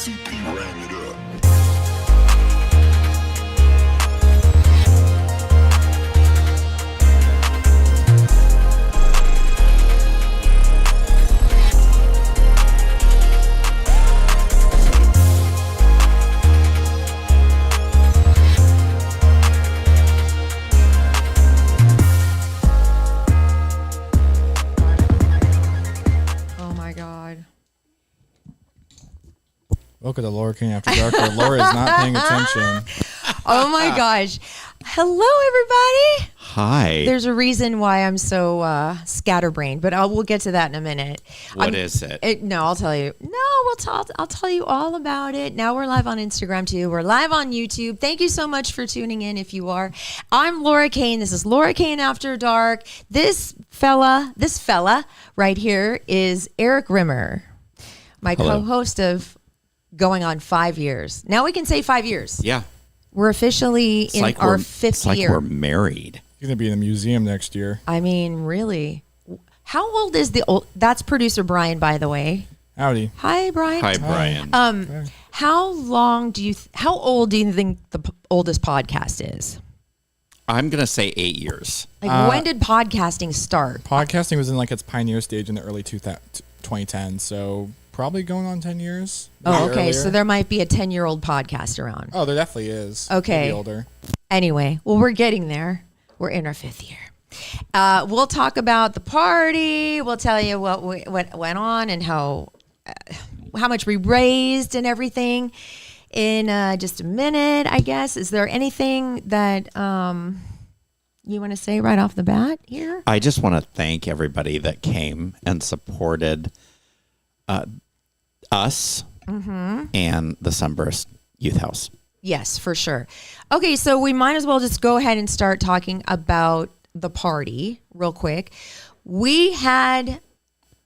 CP ran it up. Welcome to Laura King After Dark, where Laura is not paying attention. Oh my gosh. Hello, everybody. Hi. There's a reason why I'm so scatterbrained, but we'll get to that in a minute. What is it? No, I'll tell you. No, I'll tell you all about it. Now we're live on Instagram too. We're live on YouTube. Thank you so much for tuning in if you are. I'm Laura Kane. This is Laura Kane After Dark. This fella right here is Erik Rimmer, my co-host of going on 5 years. Now we can say 5 years. Yeah. We're officially in our fifth year. We're married. You're going to be in the museum next year. I mean, really. How old is the old? That's Producer Bryan, by the way. Howdy. Hi, Bryan. Hi, Bryan. Okay. How old do you think the oldest podcast is? I'm going to say 8 years. Like, when did podcasting start? Podcasting was in like its pioneer stage in the early 2010s, so probably going on 10 years. Oh, okay. Earlier. So there might be a 10-year-old podcast around. Oh, there definitely is. Okay. Maybe older. Anyway, well, we're getting there. We're in our fifth year. We'll talk about the party. We'll tell you what went on and how much we raised and everything in just a minute, I guess. Is there anything that you want to say right off the bat here? I just want to thank everybody that came and supported us and the Sunburst Youth House. Yes, for sure. Okay, so we might as well just go ahead and start talking about the party real quick. We had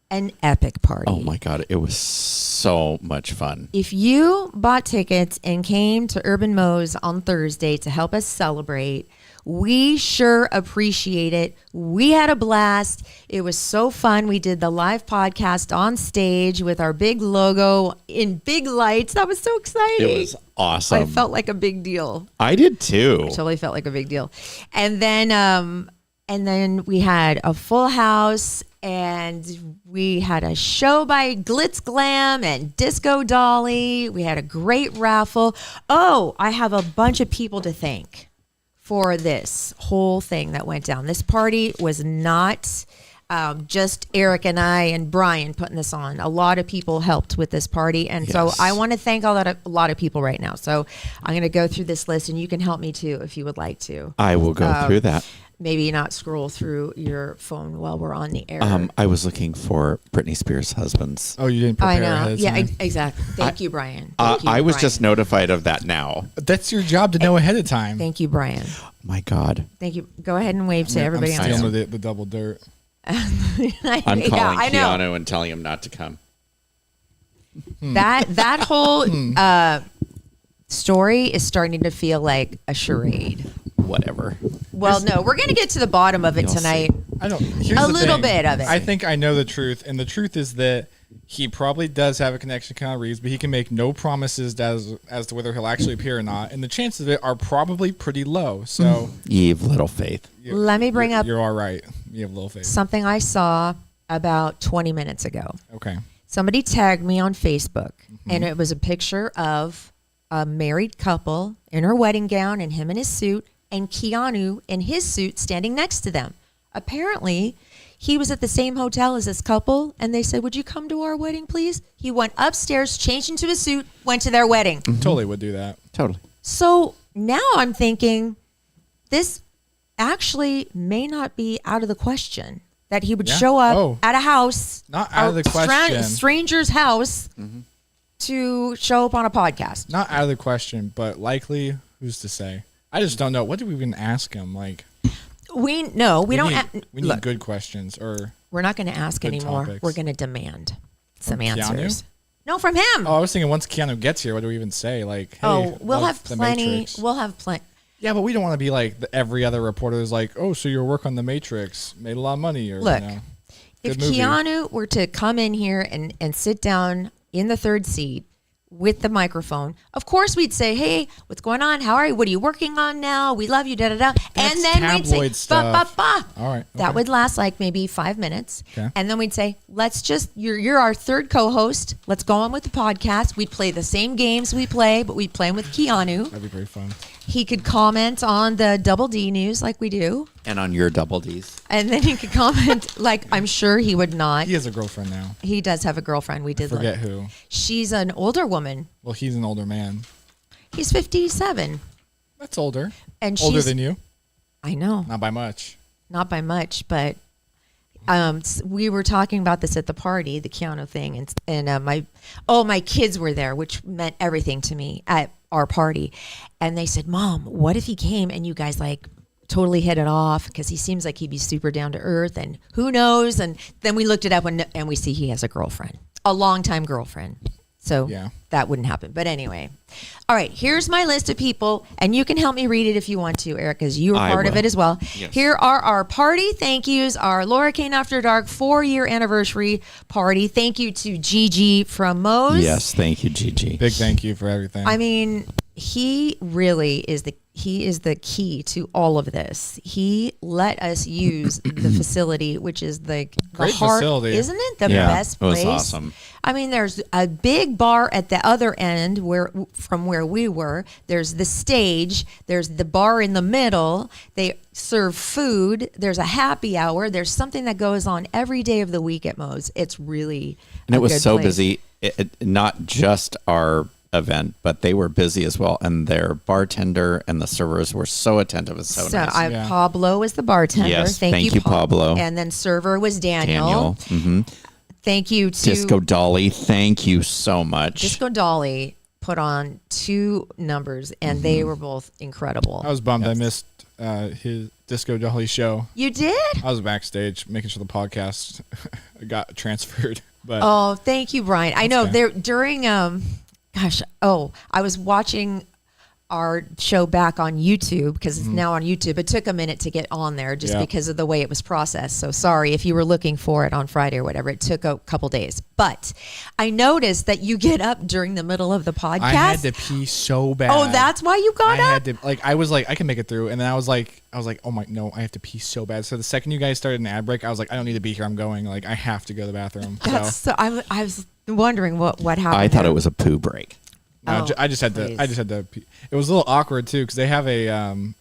an epic party. Oh my God, it was so much fun. If you bought tickets and came to Urban Moe's on Thursday to help us celebrate, we sure appreciate it. We had a blast. It was so fun. We did the live podcast on stage with our big logo in big lights. That was so exciting. It was awesome. I felt like a big deal. I did too. I totally felt like a big deal. And then we had a full house, and we had a show by Glitz Glam and Disco Dolly. We had a great raffle. Oh, I have a bunch of people to thank for this whole thing that went down. This party was not just Erik and I and Bryan putting this on. A lot of people helped with this party, and so I want to thank a lot of people right now. So I'm going to go through this list, and you can help me too if you would like to. I will go through that. Maybe not scroll through your phone while we're on the air. I was looking for Britney Spears' husbands. Oh, you didn't prepare I know. ahead of Yeah, time? exactly. Thank you, Bryan. I was just notified of that now. That's your job to know ahead of time. Thank you, Bryan. My God. Thank you. Go ahead and wave to everybody I'm else. stealing the double dirt. I'm calling Keanu and telling him not to come. That whole story is starting to feel like a charade. Whatever. Well, no, we're going to get to the bottom of it You'll tonight. I don't. A little bit of it. I think I know the truth, and the truth is that he probably does have a connection to Keanu Reeves, but he can make no promises as to whether he'll actually appear or not, and the chances of it are probably pretty low. So, Ye of little faith. Let me bring up You're all right. You have little faith. something I saw about 20 minutes ago. Okay. Somebody tagged me on Facebook, and it was a picture of a married couple in her wedding gown and him in his suit, and Keanu in his suit standing next to them. Apparently, he was at the same hotel as this couple, and they said, "Would you come to our wedding, please?" He went upstairs, changed into his suit, went to their wedding. Totally would do that. Totally. So now I'm thinking this actually may not be out of the question that he would show up at a house, Not out of the question. stranger's house, to show up on a podcast. Not out of the question, but likely, who's to say? I just don't know. What did we even ask him? Like, We don't. We need good questions, or we're not going to ask good anymore. topics. We're going to demand some From answers. Keanu? No, from him. Oh, I was thinking once Keanu gets here, what do we even say? Like, hey, We'll like have The plenty. Matrix. We'll have plenty. Yeah, but we don't want to be like every other reporter is like, oh, so your work on The Matrix made a lot of money, or Look, you know, if good movie. Keanu were to come in here and sit down in the third seat, with the microphone. Of course, we'd say, "Hey, what's going on? How are you? What are you working on now? We love you." Da da da. And then we'd say, stuff. "Ba ba ba." All right. Okay. That would last like maybe 5 minutes, okay. And then we'd say, "Let's just you're our third co-host. Let's go on with the podcast." We'd play the same games we play, but we'd play them with Keanu. That'd be very fun. He could comment on the Double D news like we do. And on your Double Ds. And then he could comment like I'm sure he would not. He has a girlfriend now. He does have a girlfriend. We did forget who. She's an older woman. Well, he's an older man. He's 57. That's older. And older than you? I know. Not by much. Not by much, but we were talking about this at the party, the Keanu thing, and my kids were there, which meant everything to me at our party. And they said, "Mom, what if he came and you guys like totally hit it off? Because he seems like he'd be super down to earth, and who knows?" And then we looked it up and we see he has a girlfriend, a longtime girlfriend. So that wouldn't happen. But anyway, all right, here's my list of people, and you can help me read it if you want to, Erik, because you were part of it as well. Yes. Here are our party thank yous, our Laura Kane After Dark 4-year anniversary party. Thank you to Gigi from Moe's. Yes, thank you, Gigi. Big thank you for everything. I mean, he really is the key to all of this. He let us use the facility, which is the great heart, facility, isn't it? The best place. It was awesome. I mean, there's a big bar at the other end from where we were. There's the stage. There's the bar in the middle. They serve food. There's a happy hour. There's something that goes on every day of the week at Moe's. It's really and it was good so place. busy. Not just our event, but they were busy as well, and their bartender and the servers were so attentive and so nice. Pablo was the bartender. Yes, thank you, Pablo. And then server was Daniel. Mm-hmm. Thank you to Disco Dolly. Thank you so much. Disco Dolly put on 2 numbers, and they were both incredible. I was bummed I missed his Disco Dolly show. You did? I was backstage making sure the podcast got transferred. But oh, thank you, Bryan. I know there during I was watching our show back on YouTube because it's now on YouTube. It took a minute to get on there just because of the way it was processed. So sorry if you were looking for it on Friday or whatever. It took a couple days. But I noticed that you get up during the middle of the podcast. I had to pee so bad. Oh, that's why you got up? I was like, I can make it through. And then I was like, oh my, no, I have to pee so bad. So the second you guys started an ad break, I was like, I don't need to be here. I'm going. Like, I have to go to the bathroom. I was wondering what happened. I thought it was a poo break. No, I just had to pee. It was a little awkward too because they have an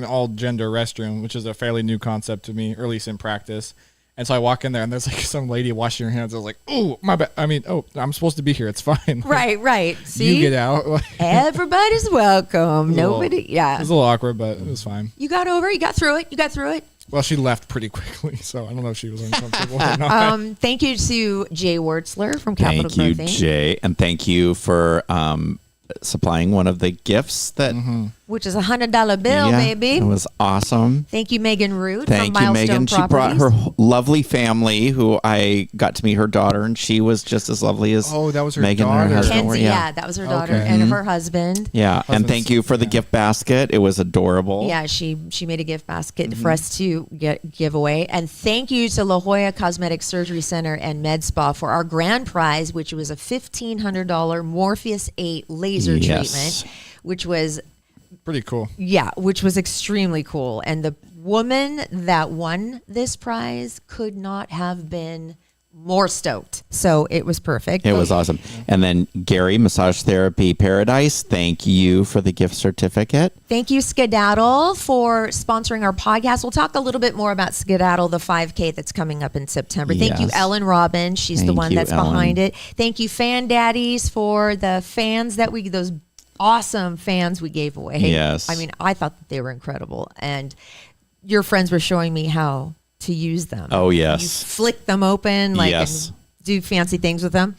all gender restroom, which is a fairly new concept to me, or at least in practice. And so I walk in there and there's like some lady washing her hands. I was like, oh my bad. I mean, I'm supposed to be here. It's fine. Right. See, you get out. Everybody's welcome. Nobody. It was a little awkward, but it was fine. You got over it. You got through it. Well, she left pretty quickly, so I don't know if she was uncomfortable or not. Thank you to Jay Wurtzler from Capital Thank you, Clothing. Jay, and thank you for supplying one of the gifts that, which is $100 bill, baby. It was awesome. Thank you, Megan Root. Thank from you, Milestone Megan. Properties. She brought her lovely family, who I got to meet her daughter, and she was just as lovely as that was her Megan daughter. and her husband. Kenzie, that was her daughter and her husband. Yeah, and thank you for the gift basket. It was adorable. Yeah, she made a gift basket for us to give away. And thank you to La Jolla Cosmetic Surgery Center and Med Spa for our grand prize, which was a $1,500 Morpheus 8 laser treatment, which was pretty cool. Yeah, which was extremely cool. And the woman that won this prize could not have been more stoked. So it was perfect. It was awesome. And then Gary, Massage Therapy Paradise, thank you for the gift certificate. Thank you, Skedaddle, for sponsoring our podcast. We'll talk a little bit more about Skedaddle, the 5K that's coming up in September. Thank you, Ellen Robin. She's the one that's behind it. Thank you, Fan Daddies, for the fans those awesome fans we gave away. Yes. I mean, I thought that they were incredible. And your friends were showing me how to use them. Oh, yes. You flick them open, and do fancy things with them.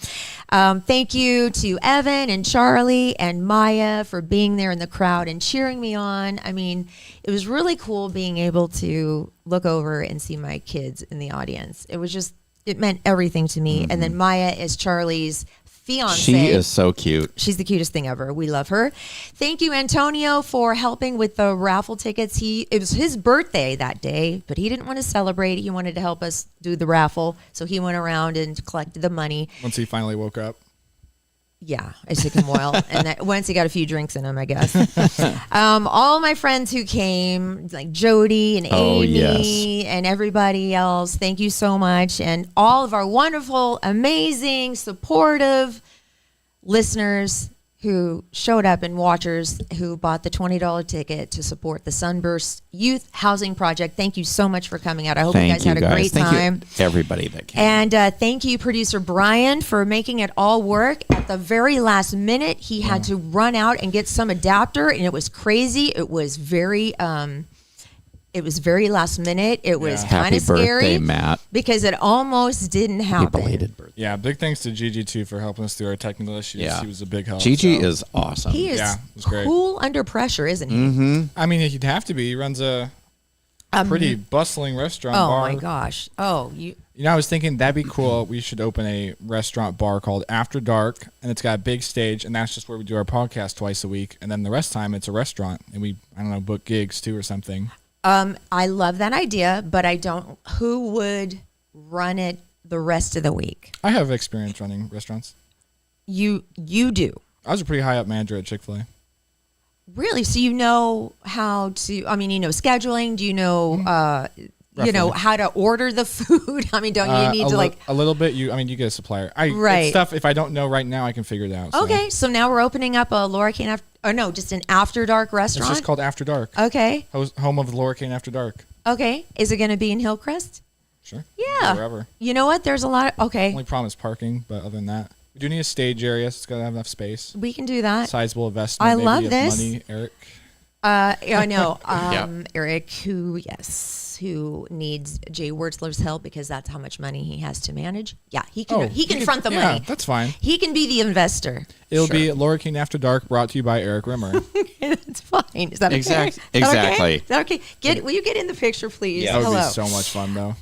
Thank you to Evan and Charlie and Maya for being there in the crowd and cheering me on. I mean, it was really cool being able to look over and see my kids in the audience. It meant everything to me. And then Maya is Charlie's fiance. She is so cute. She's the cutest thing ever. We love her. Thank you, Antonio, for helping with the raffle tickets. It was his birthday that day, but he didn't want to celebrate. He wanted to help us do the raffle, so he went around and collected the money. Once he finally woke up. Yeah, I took him well, and that, once he got a few drinks in him, I guess. All my friends who came, like Jody and Amy and everybody else, thank you so much. And all of our wonderful, amazing, supportive listeners who showed up and watchers who bought the $20 ticket to support the Sunburst Youth Housing Project. Thank you so much for coming out. I hope you guys had a great time. Thank you, everybody that came. And thank you, Producer Bryan, for making it all work. At the very last minute, he had to run out and get some adapter, and it was crazy. It was very last minute. It was kind of scary. Happy birthday, Matt. Because it almost didn't happen. Belated birthday. Yeah, big thanks to Gigi, too, for helping us through our technical issues. Yeah. He was a big help. Gigi is awesome. He is it was great. cool under pressure, isn't he? Mm-hmm. I mean, he'd have to be. He runs a pretty bustling restaurant bar. Oh, my gosh. Oh, You know, I was thinking that'd be cool. We should open a restaurant bar called After Dark, and it's got a big stage, and that's just where we do our podcast twice a week. And then the rest of the time, it's a restaurant, and we, I don't know, book gigs, too, or something. I love that idea, but I don't. Who would run it the rest of the week? I have experience running restaurants. You do. I was a pretty high up manager at Chick-fil-A. Really? So you know how to? I mean, you know scheduling. Do you know? You know how to order the food. I mean, don't you need to a little bit? You get a supplier. Right. It's stuff. If I don't know right now, I can figure it out. So. Okay, so now we're opening up a Laura Kane just an After Dark restaurant. It's just called After Dark. Okay. Home of Laura Kane After Dark. Okay. Is it going to be in Hillcrest? Sure. Yeah. Wherever. You know what? There's a lot. Okay. Only problem is parking, but other than that, we do need a stage area. So it's got to have enough space. We can do that. Sizable investment. I maybe love of this. Money, Erik. I know. Yeah. Erik, who needs Jay Wertzler's help because that's how much money he has to manage. Yeah, he can front the money. That's fine. He can be the investor. It'll be Laura King After Dark, brought to you by Erik Rimmer. It's fine. Is that okay? Exactly. Is that okay? Will you get in the picture, please? Yeah, that would Hello. be so much fun, though.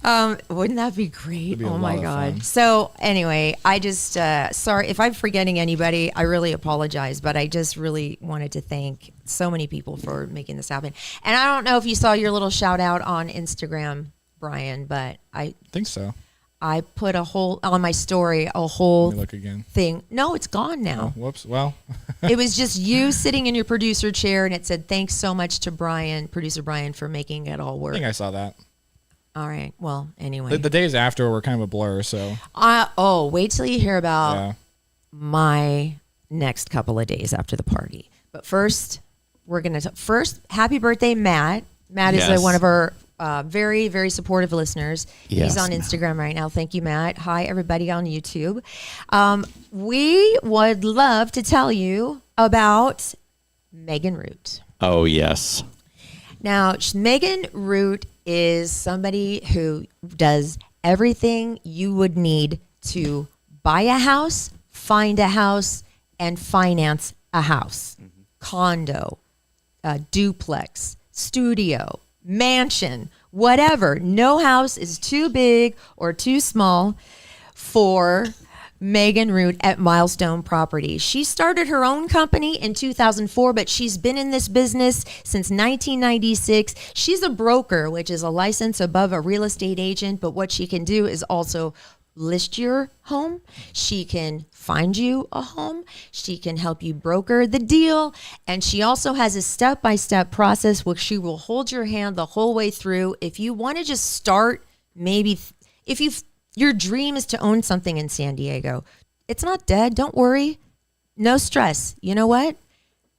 Wouldn't that be great? Be a Oh my lot of God. fun. So anyway, I just, sorry if I'm forgetting anybody, I really apologize, but I just really wanted to thank so many people for making this happen. And I don't know if you saw your little shout out on Instagram, Bryan, but I think so. I put on my story, a whole Let me look again. thing. No, it's gone now. Oh, whoops. Well, It was just you sitting in your producer chair, and it said, thanks so much to Bryan, Producer Bryan, for making it all I work. think I saw that. All right. Well, anyway. The days after were kind of a blur, so. Wait till you hear about Yeah. my next couple of days after the party. But first, we're going to, happy birthday, Matt. Matt is Yes. one of our very, very supportive listeners. Yes, He's on Matt. Instagram right now. Thank you, Matt. Hi, everybody on YouTube. We would love to tell you about Megan Root. Oh, yes. Now, Megan Root is somebody who does everything you would need to buy a house, find a house, and finance a house. Condo, duplex, studio, mansion, whatever. No house is too big or too small for Megan Root at Milestone Properties. She started her own company in 2004, but she's been in this business since 1996. She's a broker, which is a license above a real estate agent, but what she can do is also list your home. She can find you a home. She can help you broker the deal. And she also has a step-by-step process where she will hold your hand the whole way through. If you want to just start, maybe your dream is to own something in San Diego, it's not dead. Don't worry. No stress. You know what?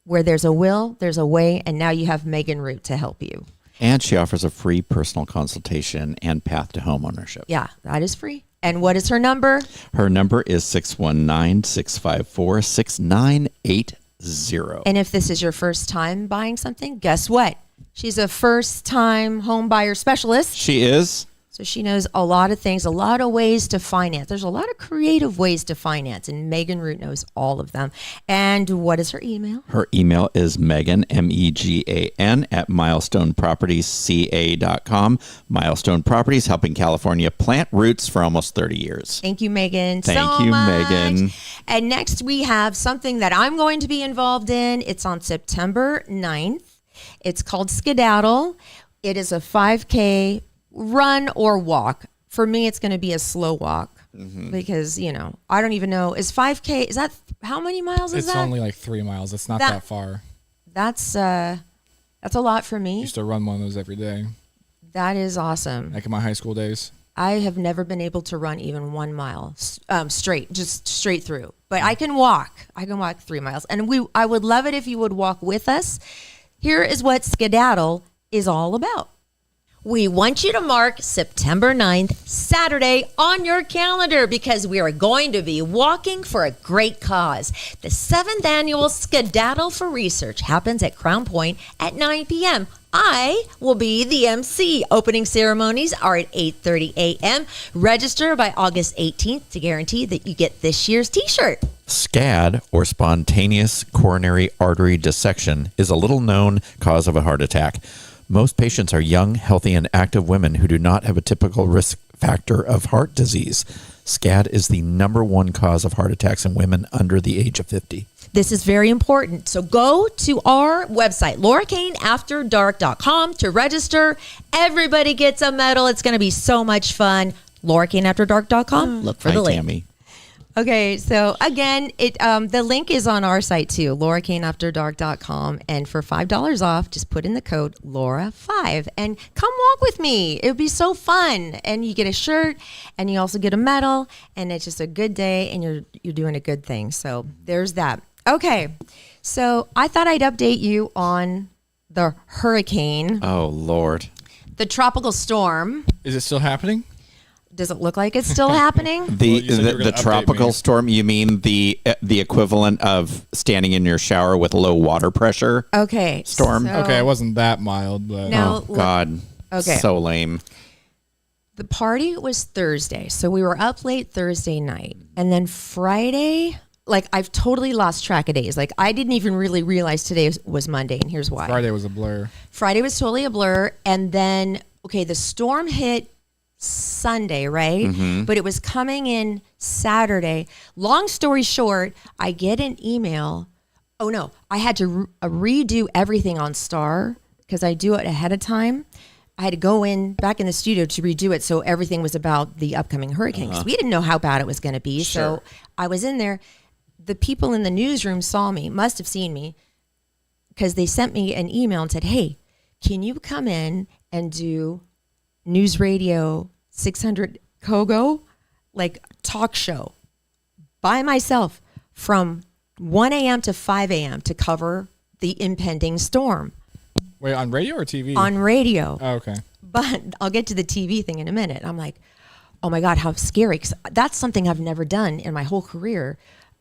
Where there's a will, there's a way. And now you have Megan Root to help you. And she offers a free personal consultation and path to home ownership. Yeah, that is free. And what is her number? Her number is 619-654-6980. And if this is your first time buying something, guess what? She's a first-time home buyer specialist. She is. So she knows a lot of things, a lot of ways to finance. There's a lot of creative ways to finance, and Megan Root knows all of them. And what is her email? Her email is Megan, Megan, at milestonepropertiesca.com. Milestone Properties, helping California plant roots for almost 30 years. Thank you, Megan. Thank you, Megan. And next we have something that I'm going to be involved in. It's on September 9th. It's called Skedaddle. It is a 5K run or walk. For me, it's going to be a slow walk. because, I don't even know. Is 5K, is that, how many miles is that? It's only like 3 miles. It's not that far. That's a lot for me. I used to run one of those every day. That is awesome. Like in my high school days. I have never been able to run even 1 mile straight, just straight through. But I can walk. 3 miles. And I would love it if you would walk with us. Here is what Skedaddle is all about. We want you to mark September 9th, Saturday, on your calendar because we are going to be walking for a great cause. The 7th annual Skedaddle for Research happens at Crown Point at 9 p.m. I will be the MC. Opening ceremonies are at 8:30 a.m. Register by August 18th to guarantee that you get this year's t-shirt. SCAD, or spontaneous coronary artery dissection, is a little-known cause of a heart attack. Most patients are young, healthy, and active women who do not have a typical risk factor of heart disease. SCAD is the #1 cause of heart attacks in women under the age of 50. This is very important. So go to our website, LauraKaneAfterDark.com, to register. Everybody gets a medal. It's going to be so much fun. LauraKaneAfterDark.com. Look for the link. Tammy. Okay, so again, the link is on our site too, LauraKaneAfterDark.com, and for $5 off, just put in the code Laura5 and come walk with me. It would be so fun, and you get a shirt, and you also get a medal, and it's just a good day, and you're doing a good thing. So there's that. Okay, so I thought I'd update you on the hurricane. Oh Lord, the tropical storm. Is it still happening? Does it look like it's still happening? The tropical storm, you mean the equivalent of standing in your shower with low water pressure? Okay. Storm? Okay, it wasn't that mild, but... Now, God. Okay. So lame. The party was Thursday, so we were up late Thursday night. And then Friday, I've totally lost track of days. I didn't even really realize today was Monday, and here's why. Friday was a blur. Friday was totally a blur, and then, the storm hit Sunday, right? Mm-hmm. But it was coming in Saturday. Long story short, I get an email. Oh no, I had to redo everything on Star because I do it ahead of time. I had to go back in the studio to redo it, so everything was about the upcoming hurricane because we didn't know how bad it was going to be. Sure. So I was in there. The people in the newsroom must have seen me because they sent me an email and said, "Hey, can you come in and do News Radio 600 Kogo, talk show by myself from 1 a.m. to 5 a.m. to cover the impending storm." Wait, on radio or TV? On radio. Oh, okay. But I'll get to the TV thing in a minute. I'm like, oh my God, how scary. 'Cause that's something I've never done in my whole career.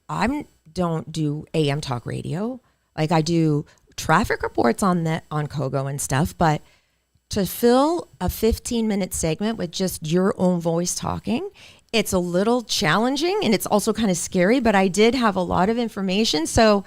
I don't do AM talk radio. I do traffic reports on Kogo and stuff, but to fill a 15-minute segment with just your own voice talking, it's a little challenging and it's also kind of scary, but I did have a lot of information. So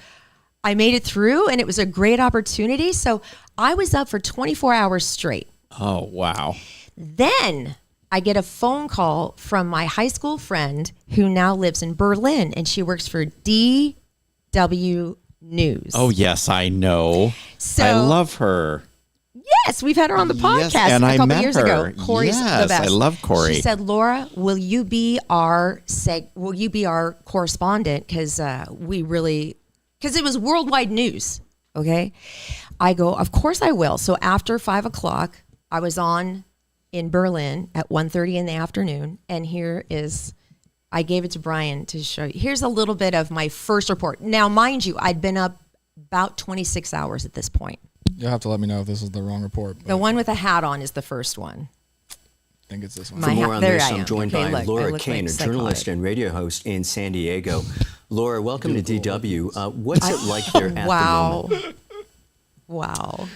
I made it through and it was a great opportunity. So I was up for 24 hours straight. Oh, wow. Then I get a phone call from my high school friend who now lives in Berlin and she works for DW News. Oh, yes, I know. So, I love her. Yes, we've had her on the podcast and a couple met years her. ago. Corey's yes, the best. I love Corey. She said, "Laura, will you be our correspondent? Because it was worldwide news." Okay, I go, "Of course I will." So after 5 o'clock, I was on in Berlin at 1:30 in the afternoon, and I gave it to Bryan to show you. Here's a little bit of my first report. Now, mind you, I'd been up about 26 hours at this point. You'll have to let me know if this is the wrong report. The one with a hat on is the first one. I think it's this one. For more on this, I'm joined by Laura Kane, a journalist and radio host in San Diego. Laura, welcome to DW. What's it like there at the moment? Wow.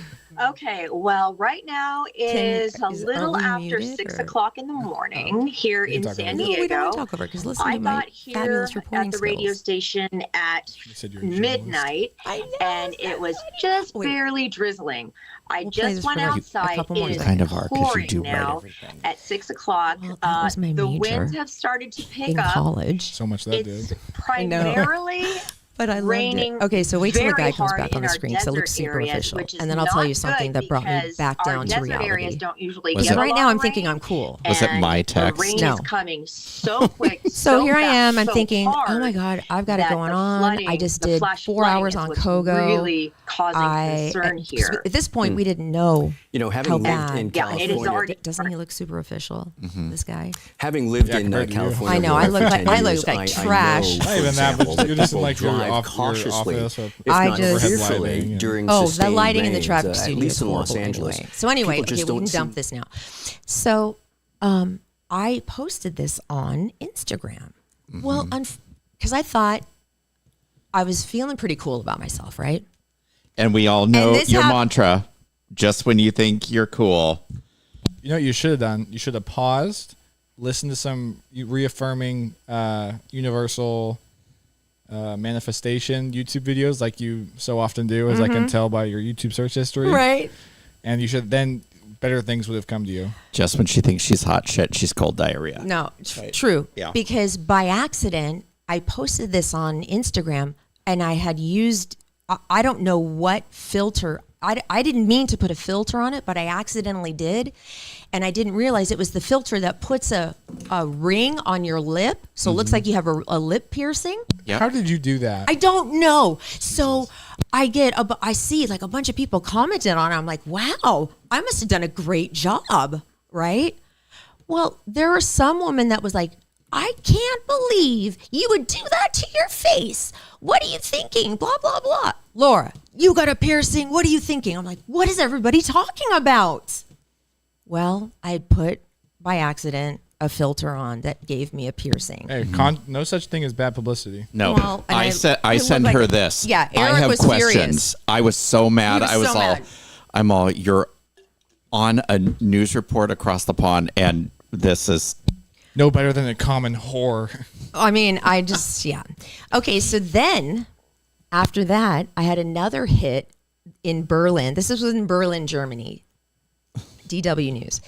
Okay, well, right now is a little after 6 o'clock in the morning here in San Diego. We don't talk over because listen I to my got here fabulous reporting at the skills. radio station at midnight, and it was just barely drizzling. I just went outside. It is kind of hard because you do now everything. at 6 o'clock. Well, that was my the major winds have started to pick in up. college. So much that It's did. primarily But I loved it. Okay, so wait till the guy comes back on the screen because it looks super official. And then I'll tell you something that brought me back down to reality. Because right now I'm thinking I'm cool. Was it my text? The rain No. is coming so quick. So here I am. I'm so thinking, hard oh my God, I've got it going on. I just did flash 4 hours on flooding is what's Kogo. really causing concern here. At this point, we didn't know Having how lived bad. in Yeah, it is California, already- Doesn't he look super official? This guy. having lived in compared to you. California, I know, where I look for like- 10 I look years, like I trash. know, Not even for that, example, but you're just in people like your drive cautiously. cautiously, if I not just- fearfully, lighting, yeah. during Oh, the sustained lighting in the rains, traffic at studio least is in Los horrible Angeles. anyway. So anyway, People just okay, we don't can dump see- this now. So I posted this on Instagram. Well, because I thought I was feeling pretty cool about myself, right? And we all know this your mantra, just when you think you're cool. You know what you should have done? You should have paused, listened to some reaffirming universal manifestation YouTube videos like you so often do, as I can tell by your YouTube search history. Right. And you should then, better things would have come to you. Just when she thinks she's hot shit, she's cold diarrhea. No, true. Yeah. Because by accident, I posted this on Instagram and I had used, I don't know what filter. I didn't mean to put a filter on it, but I accidentally did. And I didn't realize it was the filter that puts a ring on your lip. So it looks like you have a lip piercing. Yep. How did you do that? I don't know. So I see like a bunch of people commented on it. I'm like, wow, I must have done a great job, right? Well, there was some woman that was like, I can't believe you would do that to your face. What are you thinking? Blah, blah, blah. Laura, you got a piercing. What are you thinking? I'm like, what is everybody talking about? Well, I had put by accident a filter on that gave me a piercing. Hey, no such thing as bad publicity. No, Well, and I it sent looked her like- this. Yeah, I Erik have was questions. furious. I was so mad. He was I was so all, mad. you're on a news report across the pond, and this is No better than a common whore. I mean, yeah. Okay, so then after that, I had another hit in Berlin. This was in Berlin, Germany. DW News.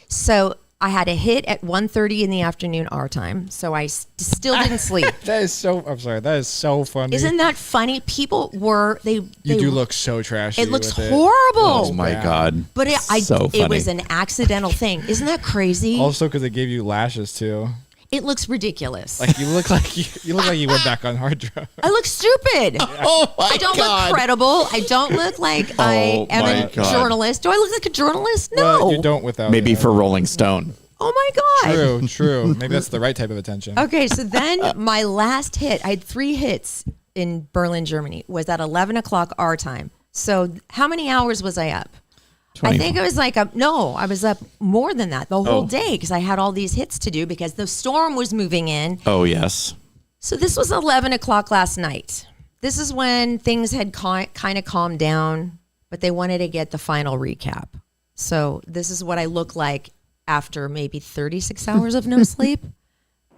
So I had a hit at 1:30 in the afternoon our time. So I still didn't sleep. That is so. I'm sorry. That is so funny. Isn't that funny? People were You do look so trashy. It looks with horrible. oh my bad. god. But it funny. was an accidental thing. Isn't that crazy? Also, because they gave you lashes too. It looks ridiculous. Like you look like you went back on hard drive. I look stupid. Oh my I don't god. look credible. I don't look like I am my a God. journalist. Do I look like a journalist? No. Well, you don't without. Maybe it. for Rolling Stone. Oh my God. True. Maybe that's the right type of attention. Okay, so then my last hit, I had 3 hits in Berlin, Germany, was at 11 o'clock our time. So how many hours was I up? 20. I think it was like, I was up more than that the whole Oh. day because I had all these hits to do because the storm was moving in. Oh yes. So this was 11 o'clock last night. This is when things had kind of calmed down, but they wanted to get the final recap. So this is what I look like after maybe 36 hours of no sleep.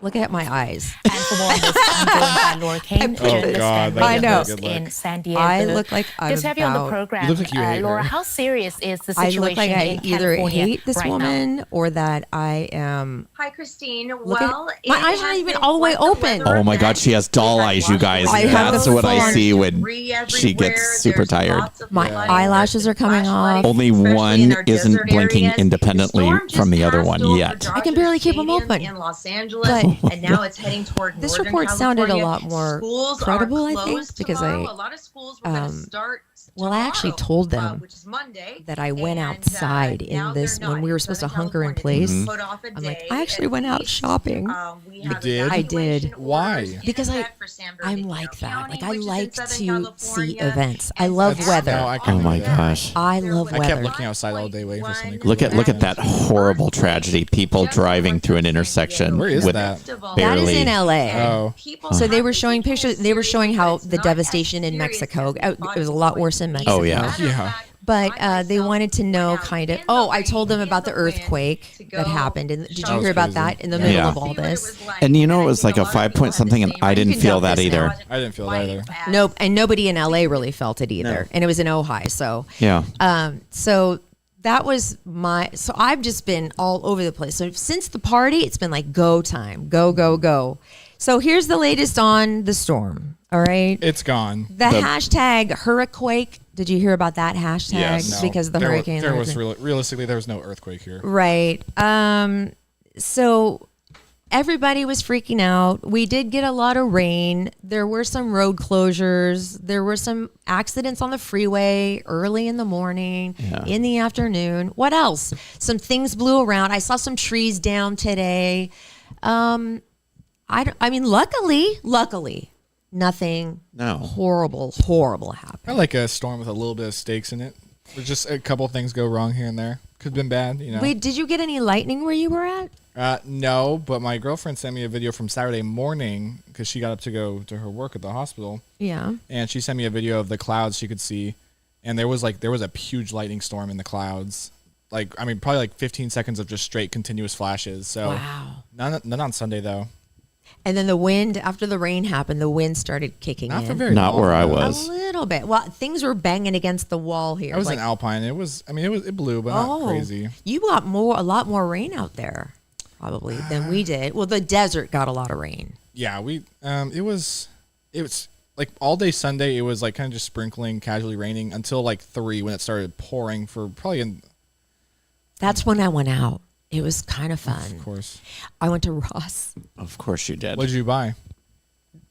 Look at my eyes. And for more on this, I'm joined by Laura Kane, journalist God, and that's I radio know. host good luck. in San Diego. I look like I'm Good to have you on the about- program. You look like you hate Laura, her. how serious is the I situation look like I in either California hate this right now? woman or that I am. Hi, Christine. Look at- Well, my it eyes aren't has even been all the way quite open. weather Oh my event. god, she has doll We've had eyes, you guys. I have That's the what I full-on see when debris she everywhere. gets super There's tired. lots of My flooding. eyelashes are coming off. Only Especially one in our isn't desert blinking areas. independently The storm just from the other passed one over yet. Dodger I can barely keep 'em Stadium open. in Los Angeles, But and now it's heading toward this Northern report sounded a California. lot more Schools are credible, I think, closed because tomorrow. A lot of schools were going to start. well, I actually tomorrow, told them which is Monday, that I went and, outside now in this they're when not. we were supposed to Southern hunker in California place. put off a I'm like, day I actually at went out least. shopping. We You have did? I did. evacuation Why? orders in Because effect for San I'm Bernardino like that. County, Like I which is in like Southern to see California. events. I And love That's- weather. no, I can't Oh my do that. gosh. I love I weather. kept looking outside all day waiting for something cool. Look at that horrible tragedy. People driving through an intersection Where is with that? That is barely. in LA. Oh. So they were showing pictures. They were showing how the devastation in Mexico. It was a lot worse in Mexico. Oh, yeah. Yeah. But they wanted to know kind of. Oh, I told them about the earthquake that happened. And did you was hear about crazy. that in the middle Yeah. of all this? And you know, it was like a 5-point something, and I didn't can feel dump that this either. now. I didn't feel that either. Nope. And nobody in LA really felt it either. And it was in Ojai. So Yeah. so that was so I've just been all over the place. So since the party, it's been like go time, go, go, go. So here's the latest on the storm. All right. It's gone. The hashtag hurricane. Did you hear about that hashtag? Yes. No. Because of the hurricane. There was realistically there was no earthquake here. Right. So everybody was freaking out. We did get a lot of rain. There were some road closures. There were some accidents on the freeway early in the morning, in the afternoon. What else? Some things blew around. I saw some trees down today. Luckily, nothing horrible happened. I like a storm with a little bit of stakes in it. There's just a couple things go wrong here and there. Could have been bad, you know. Wait, did you get any lightning where you were at? No, but my girlfriend sent me a video from Saturday morning because she got up to go to her work at the hospital. Yeah. And she sent me a video of the clouds she could see, and there was a huge lightning storm in the clouds. Probably like 15 seconds of just straight continuous flashes. So wow. None on Sunday though. And then the wind, after the rain happened, the wind started kicking Not for in. very Not long, where I though. was. A little bit. Well, things were banging against the wall here. I was in Alpine. It blew, but not crazy. You got a lot more rain out there, probably, than we did. Well, the desert got a lot of rain. Yeah, it was like all day Sunday. It was like kind of just sprinkling, casually raining until like 3 when it started pouring for probably. That's when I went out. It was kind of fun. Of course. I went to Ross. Of course you did. What did you buy?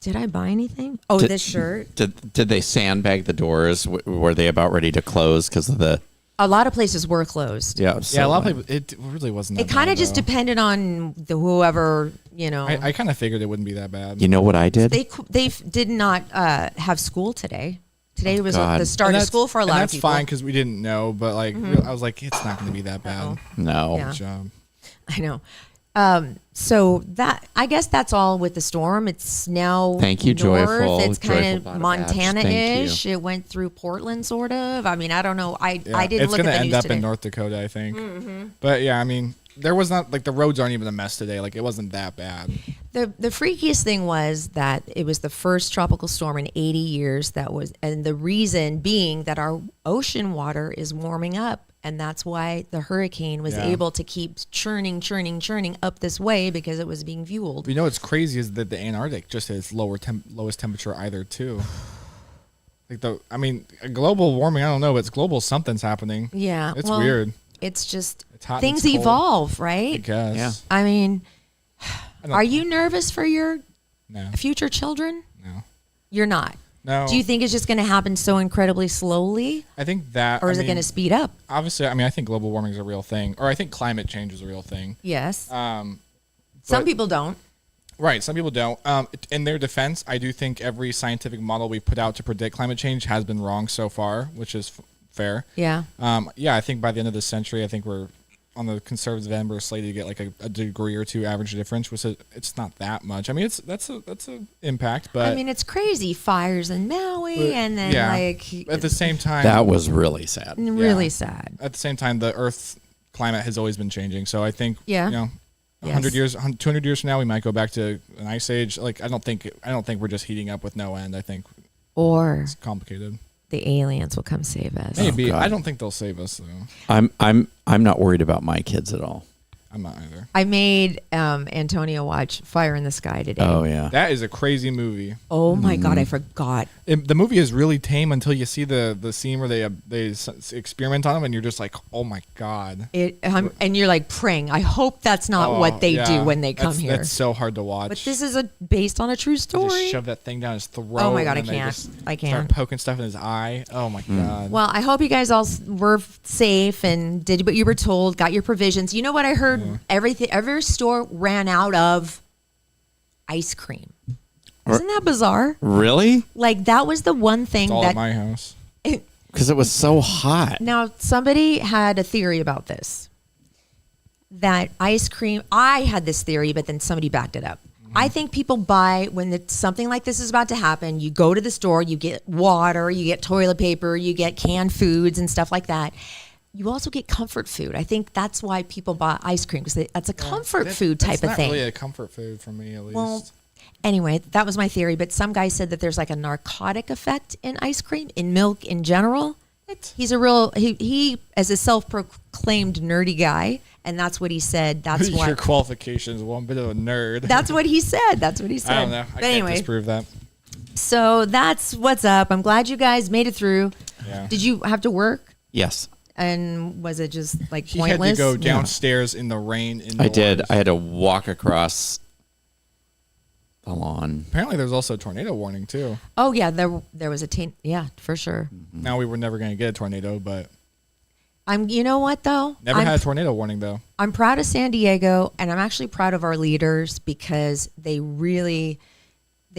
Did I buy anything? Oh, this shirt. Did they sandbag the doors? Were they about ready to close because of the? A lot of places were closed. Yeah, a lot of people. It really wasn't. It kind of just depended on whoever, you know. I kind of figured it wouldn't be that bad. You know what I did? They did not have school today. Today was the start of school for a lot of people. That's fine because we didn't know, but I was like, it's not going to be that bad. No. Yeah. Good job. I know. So that, I guess that's all with the storm. It's now Thank you, north. Joyful. It's kind of Joyful Montana-ish. It went through Portland, sort of. I mean, I don't know. I didn't look at the news today. It's going to end up in North Dakota, I think. Mm-hmm. But yeah, I mean, there was not the roads aren't even a mess today. Like it wasn't that bad. The freakiest thing was that it was the first tropical storm in 80 years and the reason being that our ocean water is warming up. And that's why the hurricane was able to keep churning up this way because it was being fueled. You know what's crazy is that the Antarctic just has lowest temperature either too. Global warming, I don't know, but it's global something's happening. Yeah. It's weird. It's just hot things and it's cold. evolve, right? I guess. Yeah. I mean, are you nervous for your future children? No. You're not. No. Do you think it's just going to happen so incredibly slowly? I think that. Or is it going to speed up? Obviously, I think global warming is a real thing. Or I think climate change is a real thing. Yes. Some people don't. Right. Some people don't. In their defense, I do think every scientific model we put out to predict climate change has been wrong so far, which is fair. Yeah. I think by the end of this century, I think we're on the conservative end, we're slated to get like a degree or two average difference, which it's not that much. I mean, that's a impact, but I mean, it's crazy fires in Maui, and then at the same time, that was really sad. Really sad. At the same time, the Earth's climate has always been changing. So I think 100 years, 200 years from now, we might go back to an ice age. Like I don't think we're just heating up with no end. I think it's complicated. The aliens will come save us. Maybe. I don't think they'll save us though. I'm not worried about my kids at all. I'm not either. I made Antonio watch Fire in the Sky today. Oh yeah, that is a crazy movie. Oh my God, I forgot. The movie is really tame until you see the scene where they experiment on them, and you're just like, oh my God. And you're like praying. I hope that's not what they do when they come here. That's so hard to watch. But this is based on a true story. They just shove that thing down his throat. Oh my God, I and can't. Start poking stuff in his eye. Oh my God. Well, I hope you guys all were safe and did what you were told, got your provisions. You know what I heard? Yeah. Every store ran out of ice cream. Isn't that bizarre? Really? Like that was the one thing it's all that at my house. Because it was so hot. Now, somebody had a theory about this. That ice cream, I had this theory, but then somebody backed it up. I think people buy, when something like this is about to happen, you go to the store, you get water, you get toilet paper, you get canned foods and stuff like that. You also get comfort food. I think that's why people buy ice cream, because that's a comfort food type of thing. It's not really a comfort food for me, at least. Well, anyway, that was my theory. But some guy said that there's like a narcotic effect in ice cream, in milk in general. He's he as a self-proclaimed nerdy guy, and that's what he said. That's why your qualifications. Well, I'm a bit of a nerd. That's what he said. I don't know. I can't disprove that. So that's what's up. I'm glad you guys made it through. Yeah. Did you have to work? Yes. And was it just like He pointless? had to go downstairs in the rain. I did. I had to walk across the lawn. Apparently, there's also a tornado warning too. Oh yeah, there was a yeah, for sure. Now we were never going to get a tornado, but You know what though? never had a tornado warning though. I'm proud of San Diego, and I'm actually proud of our leaders because they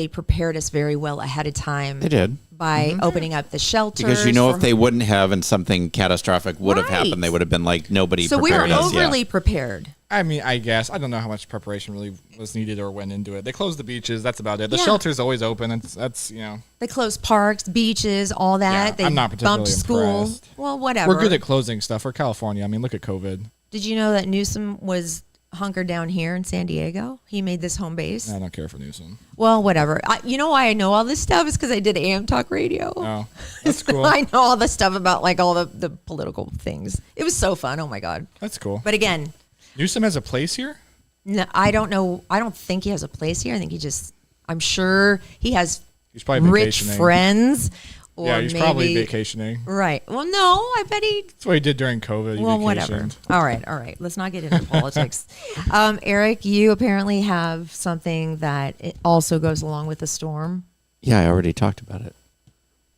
prepared us very well ahead of time. They did. By opening up the shelters. Because if they wouldn't have and something catastrophic would have happened, they would have been like, nobody prepared us. So we were overly prepared. I mean, I guess. I don't know how much preparation really was needed or went into it. They closed the beaches. That's about it. The shelter's always open. That's They closed parks, beaches, all that. Yeah, they I'm not particularly bumped school. impressed. Well, whatever. We're good at closing stuff. We're California. I mean, look at COVID. Did you know that Newsom was hunkered down here in San Diego? He made this home base. I don't care for Newsom. Well, whatever. You know why I know all this stuff is because I did AM Talk Radio. Oh, that's cool. I know all the stuff about like all the political things. It was so fun. Oh my God. That's cool. But again, Newsom has a place here? no, I don't know. I don't think he has a place here. I think I'm sure he has He's probably rich vacationing. friends. Or Yeah, he's maybe, probably vacationing. Right. Well, no, I bet he. That's what he did during COVID. He Well, vacationed. whatever. All right. Let's not get into politics. Erik, you apparently have something that it also goes along with the storm. Yeah, I already talked about it.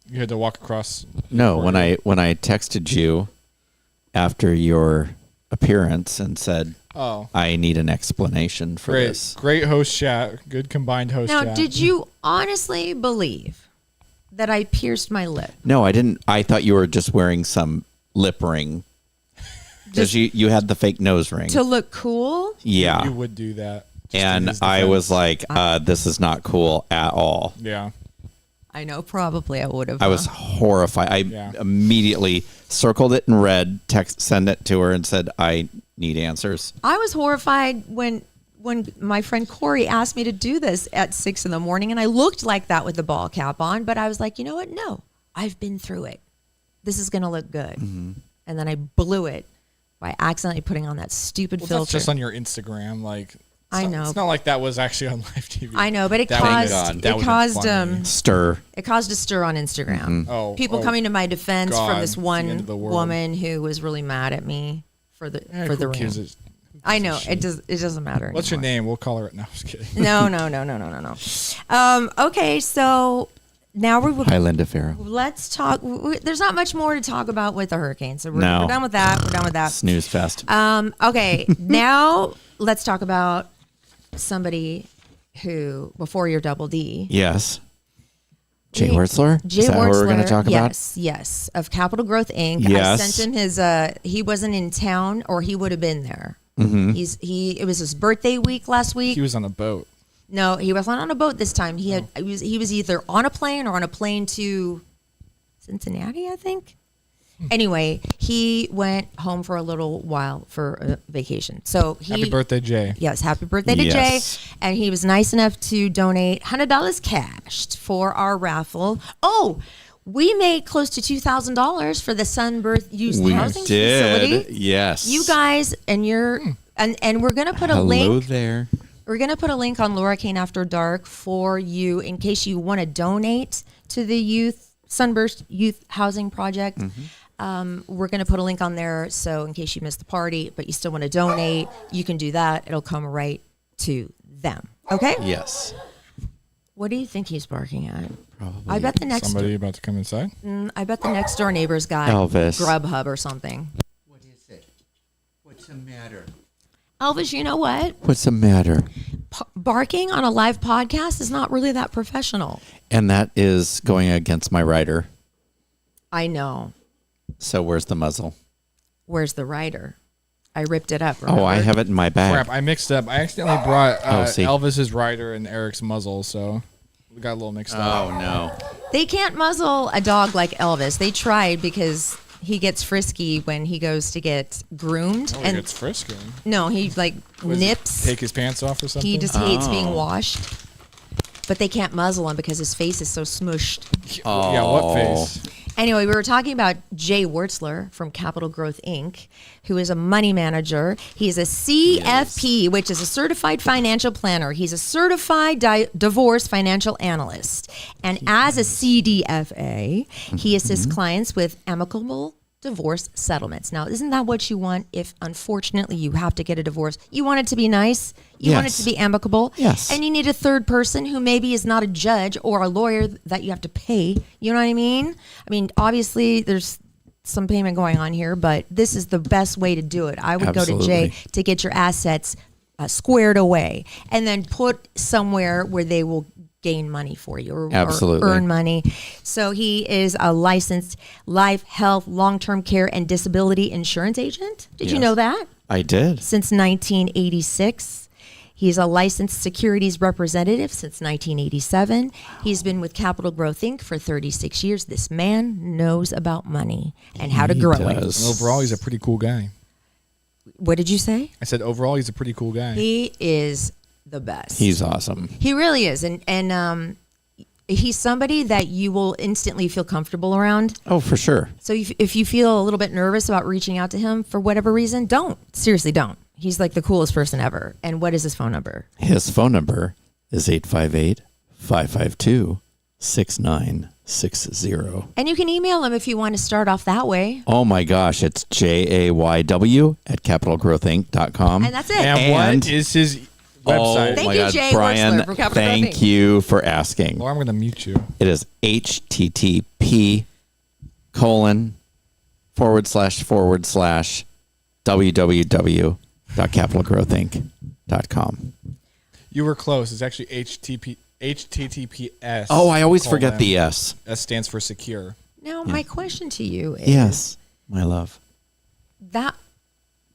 You had to walk across. No, when I texted you after your appearance and said, I need an explanation for this. Great host chat. Good combined host chat. Now, did you honestly believe that I pierced my lip? No, I didn't. I thought you were just wearing some lip ring. Because you had the fake nose ring. To look cool? Yeah. You would do that. And I was like, this is not cool at all. Yeah. I know, probably I would have. I was horrified. I immediately circled it in red, send it to her and said, I need answers. I was horrified when my friend Corey asked me to do this at 6 a.m, and I looked like that with the ball cap on, but I was like, you know what? No, I've been through it. This is going to look good. Mm-hmm. And then I blew it by accidentally putting on that stupid filter. That's just on your Instagram. Like, I know. It's not like that was actually on live TV. I know, but it caused stir. It caused a stir on Instagram. Mm-hmm. People coming to my defense from this one woman who was really mad at me for the ring. I know it doesn't matter. What's anymore. your name? We'll call her. No, I'm just kidding. No. Okay, so now Highland Farrow. Let's talk. There's not much more to talk about with the hurricane, so we're done with that. We're done with that. Snooze fest. Okay, now let's talk about somebody who before your double D. Yes. Jay Wertzler? Is that what we're going to talk about? Yes, of Capital Growth Inc. Yes. I sent him he wasn't in town or he would have been there. Mm-hmm. It was his birthday week last week. He was on a boat. No, he wasn't on a boat this time. He was either on a plane or on a plane to Cincinnati, I think. Anyway, he went home for a little while for a vacation. So happy birthday, Jay. Yes, happy birthday to Jay. And he was nice enough to donate $100 cash for our raffle. Oh, we made close to $2,000 for the Sunbirth Youth Housing Facility. Yes. You guys, and we're gonna put a link. Hello there. We're gonna put a link on Laura Kane After Dark for you in case you want to donate to the Sunburst Youth Housing Project. Mm-hmm. We're going to put a link on there, so in case you missed the party, but you still want to donate, you can do that. It'll come right to them. Okay? Yes. What do you think he's barking at? Probably. I bet the next somebody about to come inside. I bet the next door neighbor's got Elvis. Grubhub or something. What is it? What's the matter? Elvis, you know what? What's the matter? Barking on a live podcast is not really that professional. And that is going against my rider. I know. So where's the muzzle? Where's the rider? I ripped it up. Remember? Oh, I have it in my bag. Crap, I mixed up. I accidentally brought Elvis's rider and Eric's muzzle, so we got a little mixed up. Oh, no. They can't muzzle a dog like Elvis. They tried because he gets frisky when he goes to get groomed. He gets frisky. No, he nips. Take his pants off or something? He just hates being washed. But they can't muzzle him because his face is so smushed. Oh. Yeah, what face? Anyway, we were talking about Jay Wertzler from Capital Growth Inc., who is a money manager. He's a CFP, which is a certified financial planner. He's a certified divorce financial analyst. And as a CDFA, he assists clients with amicable divorce settlements. Now, isn't that what you want if, unfortunately, you have to get a divorce? You want it to be nice. You want it to be amicable. Yes. And you need a third person who maybe is not a judge or a lawyer that you have to pay. You know what I mean? I mean, obviously, there's some payment going on here, but this is the best way to do it. I would go to Jay to get your assets squared away and then put somewhere where they will gain money for you or earn money. So he is a licensed life, health, long-term care, and disability insurance agent. Did you know that? I did. Since 1986. He's a licensed securities representative since 1987. He's been with Capital Growth Inc. for 36 years. This man knows about money and how to grow it. Overall, he's a pretty cool guy. What did you say? I said overall, he's a pretty cool guy. He is the best. He's awesome. He really is. And he's somebody that you will instantly feel comfortable around. Oh, for sure. So if you feel a little bit nervous about reaching out to him for whatever reason, don't. Seriously, don't. He's like the coolest person ever. And what is his phone number? His phone number is 858-552-6960. And you can email him if you want to start off that way. Oh my gosh, it's jayw@capitalgrowthinc.com. And that's it. And what is his website? Thank you, Jay Brian, Wertzler from Capital Growth thank Inc. you for asking. Well, I'm going to mute you. It is http://www.capitalgrowthinc.com. You were close. It's actually HTTPS. Oh, I always forget the S. S stands for secure. Now, my question to you is... Yes, my love.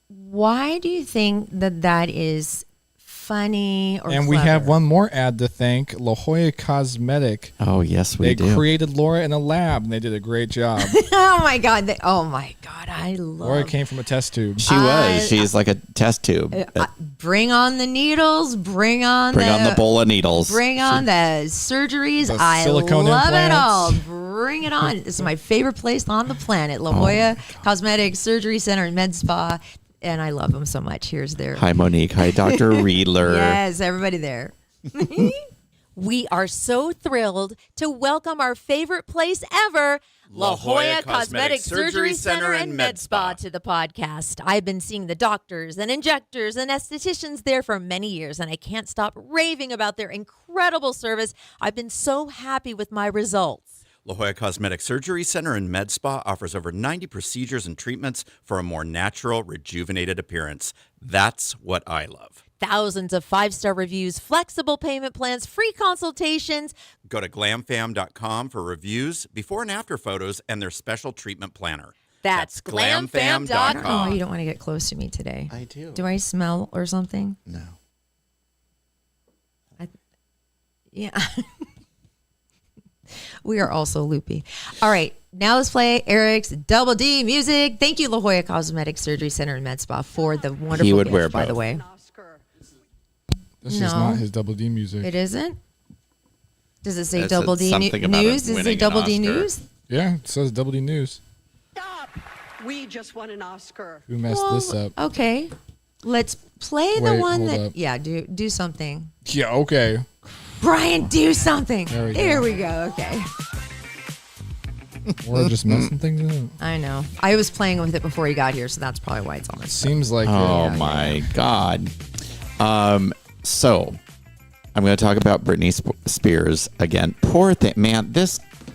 Why do you think that is funny or And clever? we have one more ad to thank, La Jolla Cosmetic. Oh, yes, we do. They created Laura in a lab, and they did a great job. Oh my God! I love. Laura came from a test tube. She was. She's like a test tube. Bring on the needles. Bring on the bowl of needles. Bring on the surgeries. The silicone love it implants. all. Bring it on. This is my favorite place on the planet, La Jolla Cosmetic Surgery Center and Med Spa. And I love them so much. Here's their... Hi, Monique. Hi, Dr. Riedler. Yes, everybody there. We are so thrilled to welcome our favorite place ever, La Jolla Cosmetic Surgery Center and Med Spa, to the podcast. I've been seeing the doctors and injectors and estheticians there for many years, and I can't stop raving about their incredible service. I've been so happy with my results. La Jolla Cosmetic Surgery Center and Med Spa offers over 90 procedures and treatments for a more natural, rejuvenated appearance. That's what I love. Thousands of 5-star reviews, flexible payment plans, free consultations. Go to glamfam.com for reviews, before and after photos, and their special treatment planner. That's glamfam.com. Oh, you don't want to get close to me today. I do. Do I smell or something? No. Yeah. We are also loopy. All right. Now let's play Eric's Double D music. Thank you, La Jolla Cosmetic Surgery Center and Med Spa, for the wonderful He would gift, wear by the both. way. This is No. not his Double D music. It isn't? Does it say It Double said D something about News? Does it say winning an Double D Oscar. News? Yeah, it says Double D News. Stop! We just won an Oscar. Who messed this up? Okay. Let's play the Wait, one hold that... up. Yeah, do something. Yeah, okay. Brian, do something. There we go. Here we go. Okay. We're just messing things up. I know. I was playing with it before he got here, so that's probably why it's on this. Seems like Oh, it. my God. So, I'm going to talk about Britney Spears again. Poor thing. Man,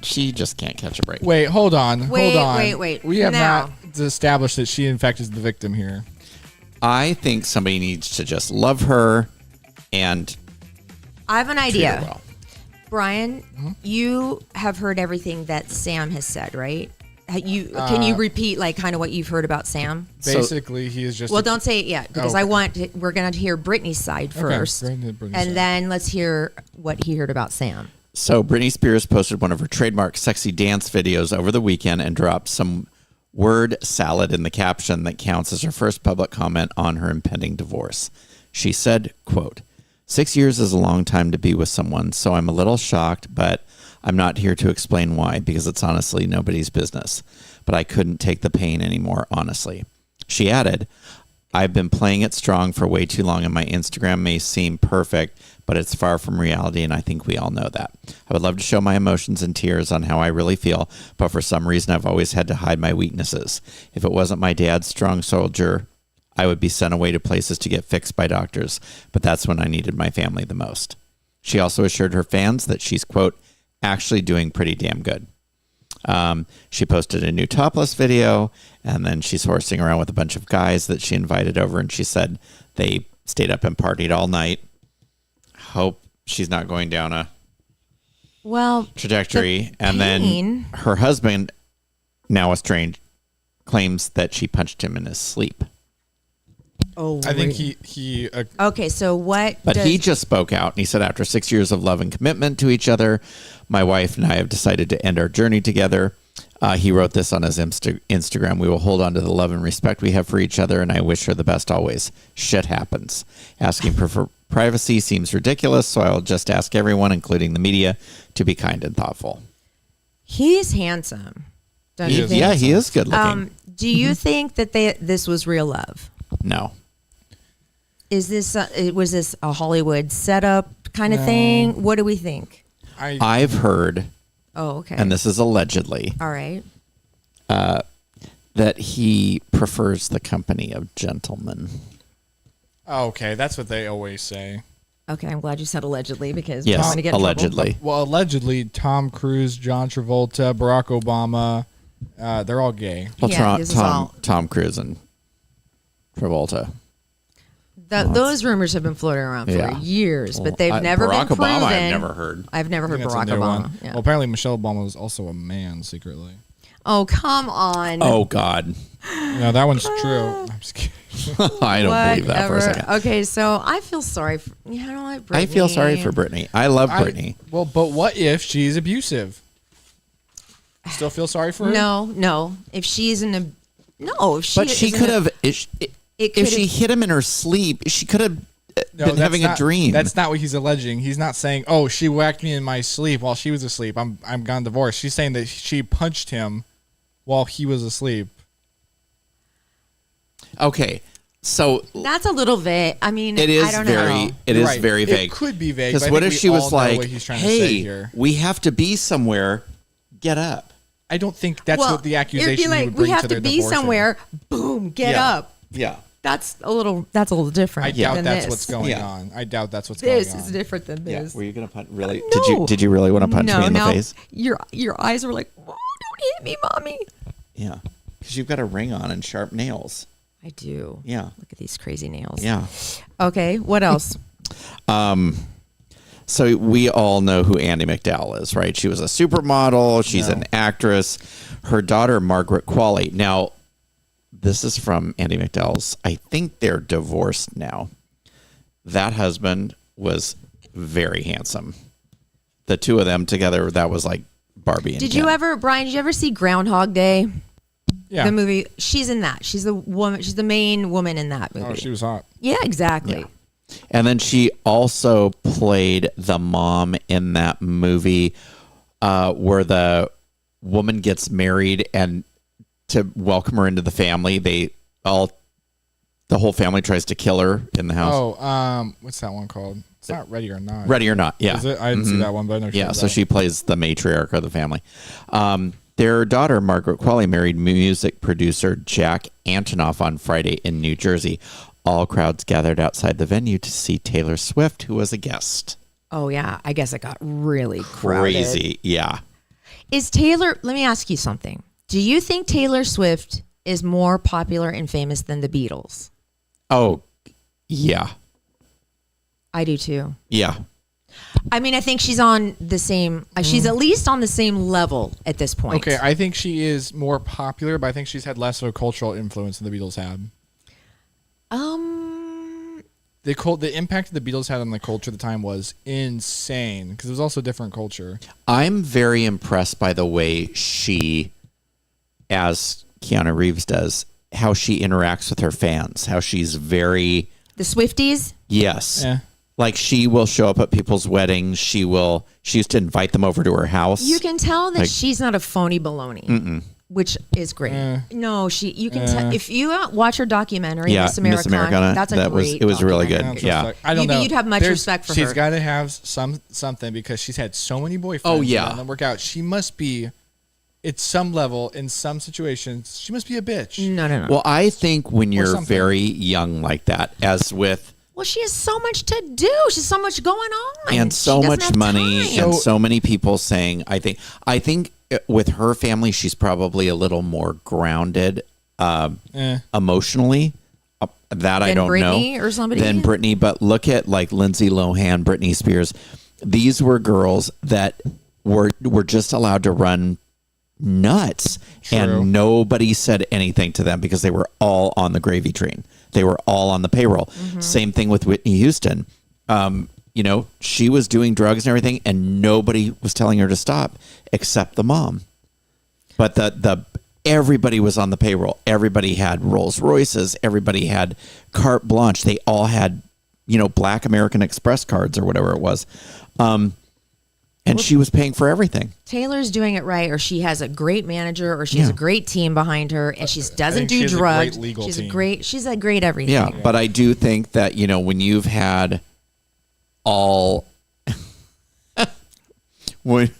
she just can't catch a break. Wait, hold on. Wait, hold on. wait. We have Now. not established that she, in fact, is the victim here. I think somebody needs to just love her and I have an treat her idea. well. Brian, you have heard everything that Sam has said, right? Can you repeat like kind of what you've heard about Sam? Basically, he is just... Well, don't say it yet because okay. we're going to hear Britney's side first. go ahead, Britney's and side. then let's hear what he heard about Sam. So Britney Spears posted one of her trademark sexy dance videos over the weekend and dropped some word salad in the caption that counts as her first public comment on her impending divorce. She said, quote, 6 years is a long time to be with someone, so I'm a little shocked, but I'm not here to explain why, because it's honestly nobody's business. But I couldn't take the pain anymore, honestly. She added, I've been playing it strong for way too long, and my Instagram may seem perfect, but it's far from reality, and I think we all know that. I would love to show my emotions and tears on how I really feel, but for some reason I've always had to hide my weaknesses. If it wasn't my dad's strong soldier, I would be sent away to places to get fixed by doctors, but that's when I needed my family the most. She also assured her fans that she's, quote, actually doing pretty damn good. She posted a new topless video, and then she's horsing around with a bunch of guys that she invited over, and she said they stayed up and partied all night. Hope she's not going down a trajectory. And then her husband, now estranged, claims that she punched him in his sleep. Oh, I think he okay, so what? But he just spoke out, and he said, after 6 years of love and commitment to each other, my wife and I have decided to end our journey together. He wrote this on his Instagram. We will hold on to the love and respect we have for each other, and I wish her the best always. Shit happens. Asking for privacy seems ridiculous, so I'll just ask everyone, including the media, to be kind and thoughtful. He's handsome. Don't you think? Yeah, he is good looking. Do you think that this was real love? No. Was this a Hollywood setup kind of thing? What do we think? I've heard. Oh, okay. And this is allegedly. All right. That he prefers the company of gentlemen. Okay, that's what they always say. Okay, I'm glad you said allegedly because yes, I'm going to get allegedly. Well, allegedly, Tom Cruise, John Travolta, Barack Obama, they're all gay. Well, Tom Cruise and Travolta. Those rumors have been floating around for years, but they've never been proven. Barack Obama, I've never heard. I've never heard Barack Obama. Yeah. Well, apparently Michelle Obama was also a man secretly. Oh, come on. Oh, God. No, that one's true. I'm just kidding. I don't believe that for a second. Okay, so I feel sorry for, Britney. I feel sorry for Britney. I love Britney. Well, but what if she's abusive? Still feel sorry for her? No. If she's But she could have... If she hit him in her sleep, she could have been having a dream. That's not what he's alleging. He's not saying, "Oh, she whacked me in my sleep while she was asleep. I'm gone divorced." She's saying that she punched him while he was asleep. Okay, so that's a little vague. I mean, it is I don't know. It is very vague. It could be vague. Because what if she was like, "Hey, we have to be somewhere. Get up." I don't think that's what the accusation like, he would bring we have to their to be divorce somewhere. Boom, get up. Yeah. That's a little different. I doubt that's this. what's going on. I doubt that's what's going on. This is different than this. Yeah. Were you gonna punch? Really? No. Did you really want to punch me in the face? Your eyes were like, oh, don't hit me, mommy. Yeah, because you've got a ring on and sharp nails. I do. Yeah. Look at these crazy nails. Yeah. Okay. What else? So we all know who Andie MacDowell is, right? She was a supermodel. She's an actress. Her daughter, Margaret Qualley. Now, this is from Andie MacDowell's. I think they're divorced now. That husband was very handsome. The two of them together, that was like Barbie and Ken. Brian, did you ever see Groundhog Day? Yeah. The movie. She's in that. She's the woman. She's the main woman in that movie. Oh, she was hot. Yeah, exactly. Yeah. And then she also played the mom in that movie where the woman gets married, and to welcome her into the family, the whole family tries to kill her in the house. Oh, what's that one called? It's not Ready or Not. Ready or Not, yeah. Is it? I didn't see that one, but I know she so she plays the matriarch of the family. Their daughter, Margaret Qualley, married music producer Jack Antonoff on Friday in New Jersey. All crowds gathered outside the venue to see Taylor Swift, who was a guest. Oh, yeah. I guess it got really crazy. Yeah. Let me ask you something. Do you think Taylor Swift is more popular and famous than the Beatles? Oh, yeah. I do too. Yeah. I mean, I think she's on the same, she's at least on the same level at this point. Okay, I think she is more popular, but I think she's had less of a cultural influence than the Beatles had. The impact the Beatles had on the culture at the time was insane because it was also a different culture. I'm very impressed by the way she, as Keanu Reeves does, how she interacts with her fans, how she's very... The Swifties? Yes. Yeah. Like she will show up at people's weddings. She used to invite them over to her house. You can tell that she's not a phony baloney, which is great. No, you can tell if you watch her documentary, Miss Americana. That's it was really good. Yeah, I don't know. You'd have much respect for her. She's got to have something because she's had so many boyfriends. Oh yeah, and work out. She must be. At some level, in some situations, she must be a bitch. No. Well, I think when you're very young like that, as with. Well, she has so much to do. She's so much going on. And so much money and so many people saying, I think with her family, she's probably a little more grounded emotionally. That I don't Britney know. Or somebody than Britney. But look at like Lindsay Lohan, Britney Spears. These were girls that were just allowed to run nuts. True. And nobody said anything to them because they were all on the gravy train. They were all on the payroll. Same thing with Whitney Houston. She was doing drugs and everything, and nobody was telling her to stop except the mom. But everybody was on the payroll. Everybody had Rolls Royces. Everybody had carte blanche. They all had, Black American Express cards or whatever it was. And she was paying for everything. Taylor's doing it right, or she has a great manager, or she has a great team behind her, and she doesn't do drugs. She's a great everything. Yeah, but I do think that, when you've had all... We've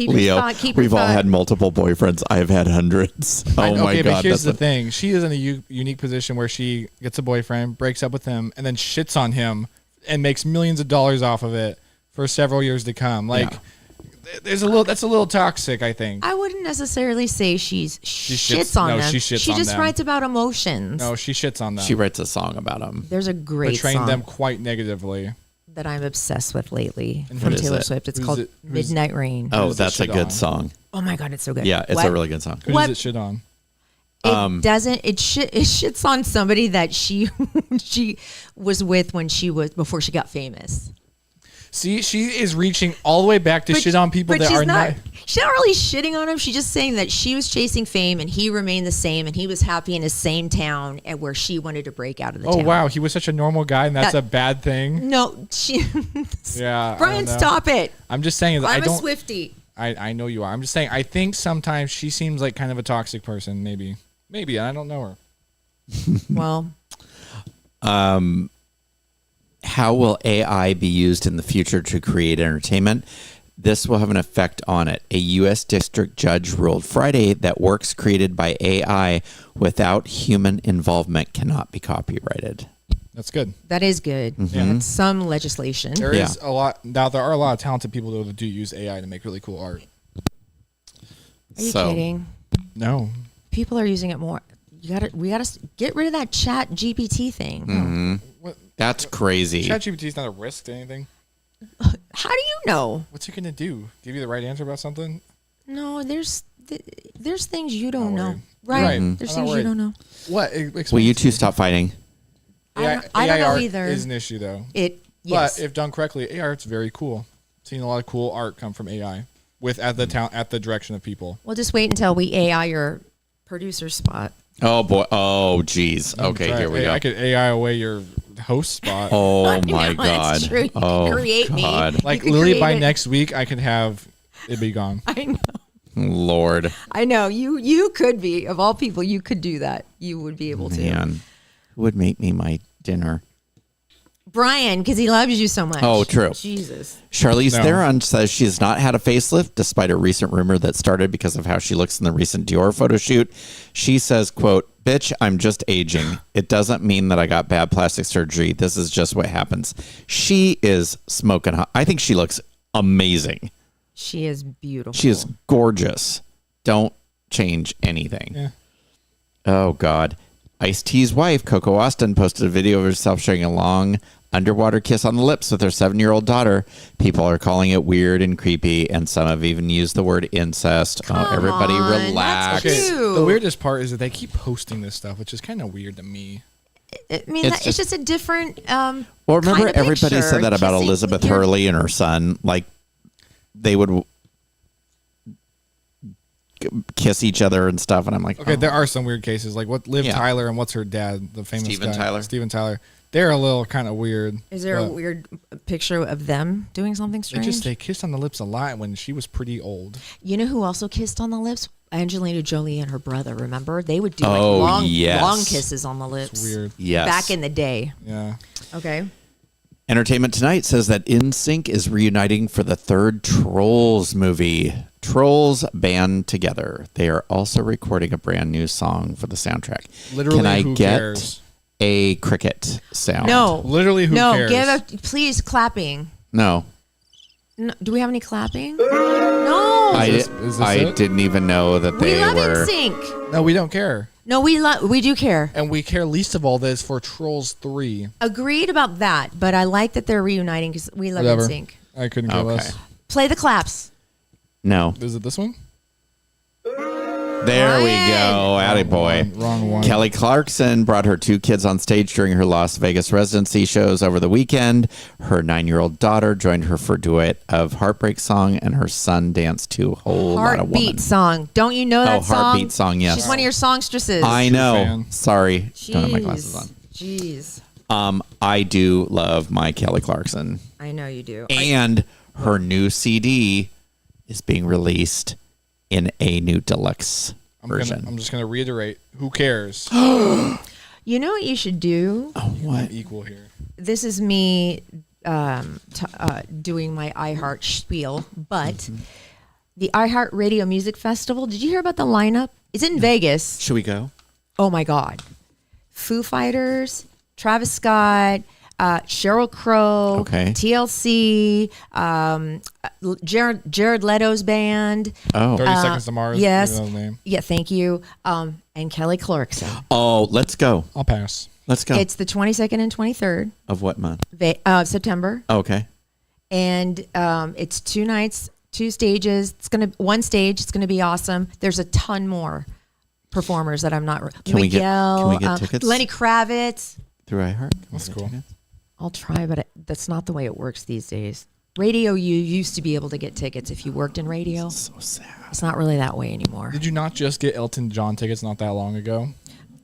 all had multiple boyfriends. I've had hundreds. Oh my God. But here's the thing. She is in a unique position where she gets a boyfriend, breaks up with him, and then shits on him and makes millions of dollars off of it for several years to come. That's a little toxic, I think. I wouldn't necessarily say she shits on them. She just writes about emotions. No, she shits on them. She writes a song about them. There's a great portraying song them quite negatively that I'm obsessed with lately and from Taylor Swift. It's called Midnight Rain. Oh, that's a good song. Oh my God, it's so good. Yeah, it's a really good song. Who does it shit on? It doesn't. It shits on somebody that she was with before she got famous. See, she is reaching all the way back to shit on people that are not. She's not really shitting on him. She's just saying that she was chasing fame and he remained the same, and he was happy in his same town and where she wanted to break out of the town. Oh wow, he was such a normal guy, and that's a bad thing. No, yeah, Bryan, stop it. I'm just saying that I'm a Swiftie. I know you are. I'm just saying I think sometimes she seems like kind of a toxic person. Maybe I don't know her. Well, how will AI be used in the future to create entertainment? This will have an effect on it. A U.S. district judge ruled Friday that works created by AI without human involvement cannot be copyrighted. That's good. That is good. Mm-hmm. Yeah, that's some legislation. There is a lot. Now, there are a lot of talented people that do use AI to make really cool art. Are you kidding? No. People are using it more. We gotta get rid of that Chat GPT thing. Mm-hmm. That's crazy. Chat GPT is not a risk to anything. How do you know? What's it gonna do? Give you the right answer about something? No, there's things you don't know. Right. Mm-hmm. There's things you don't know. What? Will you two stop fighting? I don't know art either. Is an issue though. Yes. But if done correctly, AI art's very cool. Seen a lot of cool art come from AI at the direction of people. We'll just wait until we AI your producer spot. Oh boy! Oh geez! Okay, here we go. I could AI away your host spot. Oh my God! It's true. You oh can create God! Me. Like Lily, by next week, I could have it be gone. I know. Lord. I know you could be, of all people, you could do that. You would be able to. Man, who would make me my dinner? Bryan, because he loves you so much. Oh, true. Jesus. Charlize Theron says she has not had a facelift, despite a recent rumor that started because of how she looks in the recent Dior photo shoot. She says, quote, "Bitch, I'm just aging. It doesn't mean that I got bad plastic surgery. This is just what happens." She is smoking hot. I think she looks amazing. She is beautiful. She is gorgeous. Don't change anything. Yeah. Oh, God. Ice-T's wife, Coco Austin, posted a video of herself sharing a long underwater kiss on the lips with her 7-year-old daughter. People are calling it weird and creepy, and some have even used the word incest. Everybody relax. That's the weirdest part is that they keep posting this stuff, which is kind of weird to me. I mean, it's just a different well, remember kind of everybody picture. said that about Elizabeth Hurley and her son. Like, they would kiss each other and stuff, and I'm like, okay, there are some weird cases, like what Liv Tyler and what's her dad, the famous Steven guy, Tyler. Steven Tyler. They're a little kind of weird. Is there a weird picture of them doing something strange? They kissed on the lips a lot when she was pretty old. You know who also kissed on the lips? Angelina Jolie and her brother. Remember, they would do long kisses on the lips. It's weird. Yes. Back in the day. Yeah. Okay. Entertainment Tonight says that NSYNC is reuniting for the third Trolls movie. Trolls band together. They are also recording a brand new song for the soundtrack. Literally, can I who get cares? A cricket sound? No. Literally, who cares? No, please clapping. No. No. Do we have any clapping? No. Is this I it? didn't even know that they We love were. NSYNC. No, we don't care. No, we do care. And we care least of all this for Trolls 3. Agreed about that, but I like that they're reuniting because we love Whatever. NSYNC. I couldn't care less. Play the claps. No. Is it this one? There we go. Attaboy. Wrong one. Kelly Clarkson brought her 2 kids on stage during her Las Vegas residency shows over the weekend. Her 9-year-old daughter joined her for a duet of Heartbreak Song, and her son danced to a whole lot of woman. Heartbeat song. Don't you know that song? Heartbeat Song, yes. She's one of your songstresses. I know. fan. Sorry. Don't have my glasses on. Jeez. I do love my Kelly Clarkson. I know you do. And her new CD is being released in a new deluxe version. I'm just going to reiterate. Who cares? You know what you should do? Oh, what? I'm equal here. This is me doing my iHeart spiel, but the iHeart Radio Music Festival, did you hear about the lineup? It's in Vegas. Should we go? Oh, my God. Foo Fighters, Travis Scott, Sheryl Crow, Okay. TLC, Jared Leto's band. Oh. 30 Seconds to Mars. Yes. Even though the name. Yeah, thank you. And Kelly Clarkson. Oh, let's go. I'll pass. Let's go. It's the 22nd and 23rd Of what month? September. Okay. And it's 2 nights, 2 stages. One stage. It's gonna be awesome. There's a ton more performers that I'm not. Can we get tickets? Lenny Kravitz. Through iHeart? That's cool. I'll try, but that's not the way it works these days. Radio, you used to be able to get tickets if you worked in radio. So sad. It's not really that way anymore. Did you not just get Elton John tickets not that long ago?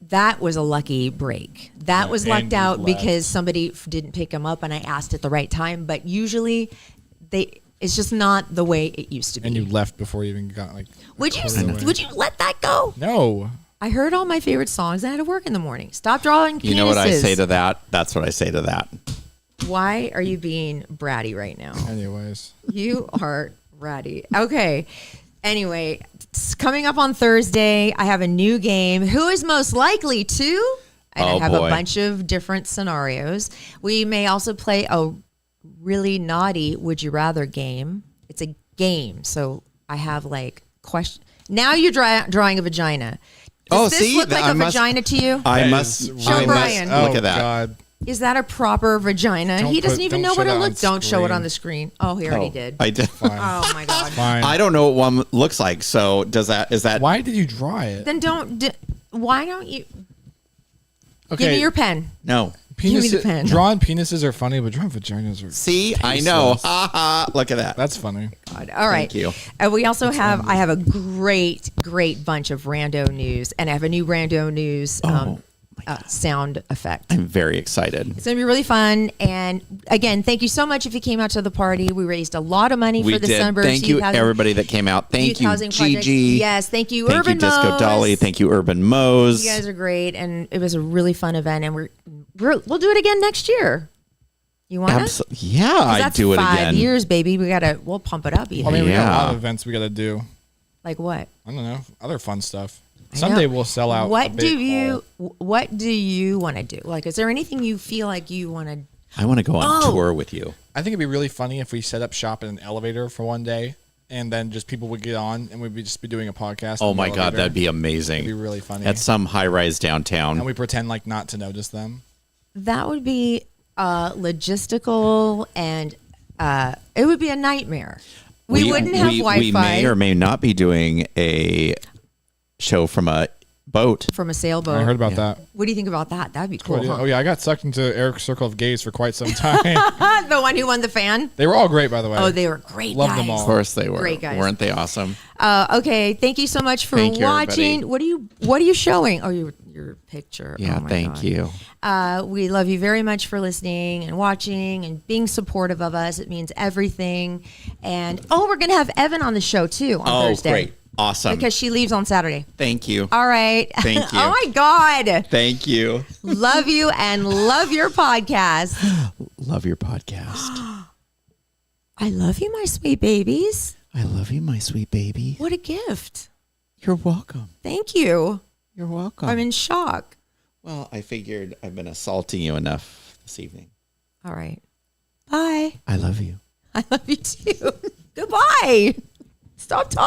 That was a lucky break. That was lucked and you out left. because somebody didn't pick them up and I asked at the right time. But usually, it's just not the way it used to be. And you left before you even got like. Would you let that go? No. I heard all my favorite songs. I had to work in the morning. Stop drawing penises. You know what I say to that? That's what I say to that. Why are you being bratty right now? Anyways. You are bratty. Okay. Anyway, it's coming up on Thursday, I have a new game. Who is most likely to? And I have a bunch of different scenarios. We may also play a really naughty Would You Rather game. It's a game. So I have like question. Now you're drawing a vagina. Does this look like a vagina to you? I must. Show Bryan. Look at that. God. Is that a proper vagina? He doesn't even know what it looks. Don't show it on the screen. Oh, he already did. I did. Oh my God. Fine. I don't know what one looks like. So is that? Why did you draw it? Then why don't you Okay. give me your pen? No. Give me the pen. Drawing penises are funny, but drawing vaginas are. See, I know. Ha ha. Look at that. That's funny. God. All right. Thank you. We also I have a great bunch of rando news, and I have a new rando news sound effect. I'm very excited. It's going to be really fun. And again, thank you so much if you came out to the party. We raised a lot of money for the Sunburst. Thank you, everybody that came out. Thank you, Gigi. Yes, thank you, Thank Urban you, Disco Mose. Dolly. Thank you, Urban Mose. You guys are great, and it was a really fun event. And we'll do it again next year. You want to? Yeah, I'd do it again. 5 years, baby. We'll pump it up. Even. I mean, we got a lot of events we got to do. Like what? I don't know. Other fun stuff. Someday we'll sell out. What do you want to do? Like, is there anything you feel like you want to? I want to go on tour with you. I think it'd be really funny if we set up shop in an elevator for one day, and then just people would get on, and we'd just be doing a podcast. Oh my God, that'd be amazing. It'd be really funny. At some high-rise downtown. And we pretend like not to notice them. That would be logistical, and it would be a nightmare. We wouldn't have Wi-Fi. We may or may not be doing a show from a boat. From a sailboat. I heard about that. What do you think about that? That'd be cool. Huh? Oh yeah, I got sucked into Eric's circle of gays for quite some time. The one who won the fan? They were all great, by the way. Oh, they were great. Love guys. them all. Of course they were. Great guys. Weren't they awesome? Okay, thank you so much for watching. Everybody. What are you showing? Oh, you're your picture. Yeah, thank you. We love you very much for listening and watching and being supportive of us. It means everything. And we're going to have Evan on the show too on Thursday. Oh, great. Awesome. Because she leaves on Saturday. Thank you. All right. Thank you. Oh my God. Thank you. Love you and love your podcast. Love your podcast. I love you, my sweet babies. I love you, my sweet baby. What a gift. You're welcome. Thank you. You're welcome. I'm in shock. Well, I figured I've been assaulting you enough this evening. All right. Bye. I love you. I love you too. Goodbye. Stop talking.